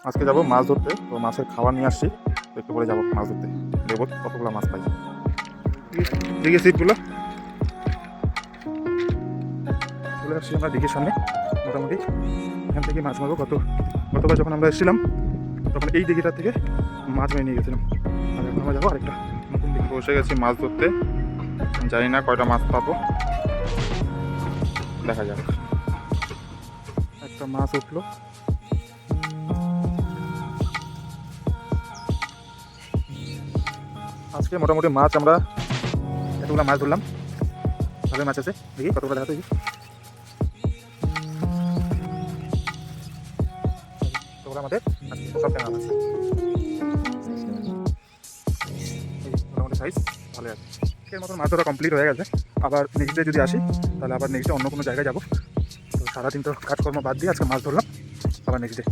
আজকে যাবো মাছ ধরতে, তো মাছের খাবার নিয়ে আসছি, তো একটু পরে যাবো মাছ ধরতে, দেখবো কতগুলো মাছ পাই। দিঘি সিটগুলো চলে আসছি আমরা দিঘির সামনে। মোটামুটি এখান থেকে মাছ মারবো। গতবার যখন আমরা এসেছিলাম তখন এই দিঘিটা থেকে মাছ মেরে নিয়ে গেছিলাম, আর এখন আমরা যাবো আরেকটা নতুন দিঘি। বসে গেছি মাছ ধরতে, জানি না কয়টা মাছ পাবো, দেখা যাক। একটা মাছ উঠলো, আজকে মোটামুটি মাছ আমরা এতগুলো মাছ ধরলাম, ভালোই মাছ আছে। দেখি কতগুলো দেখাতে, দেখি কতগুলো আমাদের আজকে সব দেখা মাছ, মোটামুটি সাইজ ভালো আছে। এর মতন মাছ ধরা কমপ্লিট হয়ে গেছে। আবার নেক্সট ডে যদি আসি তাহলে আবার নেক্সট ডে অন্য কোনো জায়গায় যাবো। তো সারাদিন তো কাজকর্ম বাদ দিয়ে আজকে মাছ ধরলাম, আবার নেক্সট ডে